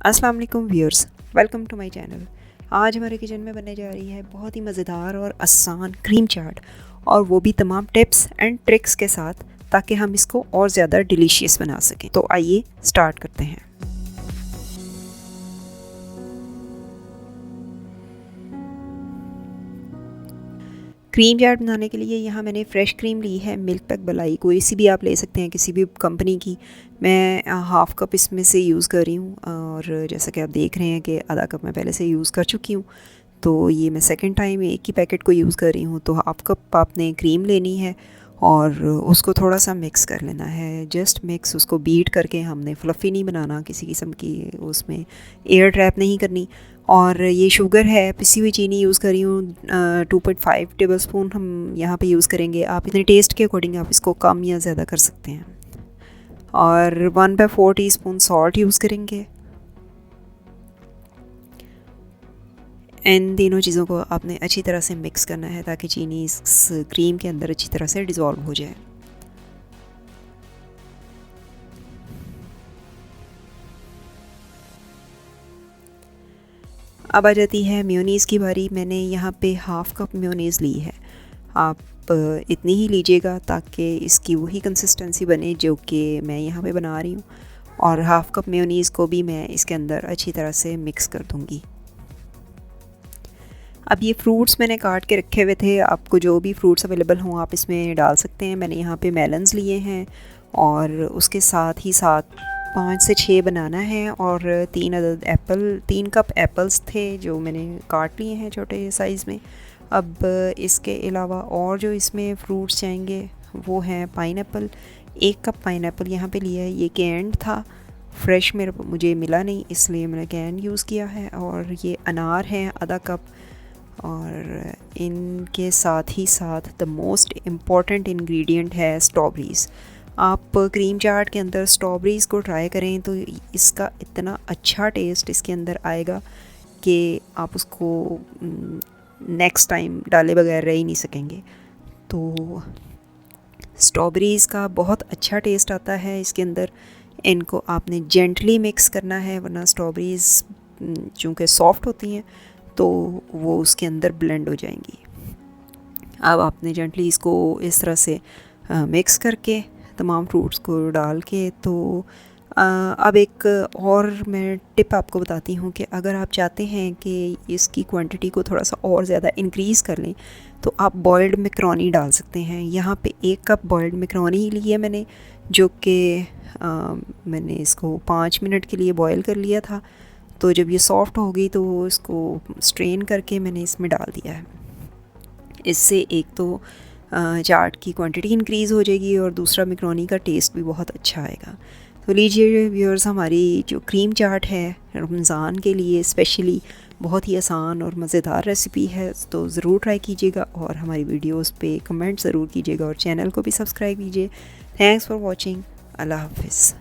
अस्सलाम वालेकुम viewers, welcome to my channel. आज हमारे किचन में बनने जा रही है बहुत ही मज़ेदार और आसान क्रीम चाट, और वो भी तमाम टिप्स एंड ट्रिक्स के साथ, ताकि हम इसको और ज़्यादा डिलीशियस बना सकें। तो आइए स्टार्ट करते हैं। क्रीम चाट बनाने के लिए यहाँ मैंने फ़्रेश क्रीम ली है, मिल्क पैक मलाई, कोई सी भी आप ले सकते हैं, किसी भी कंपनी की। मैं हाफ़ कप इसमें से यूज़ कर रही हूँ, और जैसा कि आप देख रहे हैं कि आधा कप मैं पहले से यूज़ कर चुकी हूँ। तो ये मैं सेकंड टाइम एक ही पैकेट को यूज़ कर रही हूँ। तो हाफ़ कप आपने क्रीम लेनी है और उसको थोड़ा सा मिक्स कर लेना है। जस्ट मिक्स, उसको बीट करके, हमने फ्लफ़ी नहीं बनाना किसी किस्म की, उसमें एयर ट्रैप नहीं करनी। और ये शुगर है, पिसी हुई चीनी यूज़ कर रही हूँ, 2.5 टेबल स्पून हम यहाँ पे यूज़ करेंगे। आप इतने टेस्ट के अकॉर्डिंग आप इसको कम या ज़्यादा कर सकते हैं। और 1/4 टीस्पून सॉल्ट यूज़ करेंगे। इन तीनों चीज़ों को आपने अच्छी तरह से मिक्स करना है, ताकि चीनी इस क्रीम के अंदर अच्छी तरह से डिज़ोल्व हो जाए। अब आ जाती है मेयोनीज़ की बारी। मैंने यहाँ पे हाफ़ कप मेयोनीज़ ली है। आप इतनी ही लीजिएगा ताकि इसकी वही कंसिस्टेंसी बने जो कि मैं यहाँ पे बना रही हूँ। और हाफ़ कप मेयोनीज़ को भी मैं इसके अंदर अच्छी तरह से मिक्स कर दूँगी। अब ये फ्रूट्स मैंने काट के रखे हुए थे, आपको जो भी फ्रूट्स अवेलेबल हों आप इसमें डाल सकते हैं। मैंने यहाँ पे मेलन्स लिए हैं, और उसके साथ ही साथ 5 से 6 बनाना है, और 3 अदद एप्पल, 3 कप एप्पल्स थे जो मैंने काट लिए हैं छोटे साइज़ में। अब इसके अलावा और जो इसमें फ्रूट्स जाएंगे वो हैं पाइनएप्पल। 1 कप पाइनएप्पल यहाँ पे लिया है। ये कैंड था, फ्रेश मुझे मिला नहीं, इसलिए मैंने कैंड यूज़ किया है। और ये अनार हैं आधा कप। और इनके साथ ही साथ द मोस्ट इम्पॉर्टेंट इंग्रेडिएंट है स्ट्रॉबेरीज़। आप क्रीम चाट के अंदर स्ट्रॉबेरीज़ को ट्राई करें तो इसका इतना अच्छा टेस्ट इसके अंदर आएगा कि आप उसको नेक्स्ट टाइम डाले बगैर रह ही नहीं सकेंगे। तो स्ट्रॉबेरीज़ का बहुत अच्छा टेस्ट आता है इसके अंदर। इनको आपने जेंटली मिक्स करना है, वरना स्ट्रॉबेरीज़ चूँकि सॉफ्ट होती हैं तो वो उसके अंदर ब्लेंड हो जाएंगी। अब आपने जेंटली इसको इस तरह से मिक्स करके तमाम फ्रूट्स को डाल के, तो अब एक और मैं टिप आपको बताती हूँ कि अगर आप चाहते हैं कि इसकी क्वांटिटी को थोड़ा सा और ज़्यादा इंक्रीज़ कर लें, तो आप बॉइल्ड मैक्रोनी डाल सकते हैं। यहाँ पे 1 कप बॉइल्ड मैक्रोनी ली है मैंने, जो कि मैंने इसको 5 मिनट के लिए बॉयल कर लिया था। तो जब ये सॉफ़्ट हो गई तो इसको स्ट्रेन करके मैंने इसमें डाल दिया है। इससे एक तो चाट की क्वांटिटी इंक्रीज़ हो जाएगी, और दूसरा मैक्रोनी का टेस्ट भी बहुत अच्छा आएगा। तो लीजिए व्यूअर्स, हमारी जो क्रीम चाट है रमज़ान के लिए स्पेशली बहुत ही आसान और मज़ेदार रेसिपी है। तो ज़रूर ट्राई कीजिएगा, और हमारी वीडियोस पे कमेंट ज़रूर कीजिएगा, और चैनल को भी सब्सक्राइब कीजिए। Thanks for watching. अल्लाह हाफ़िज़।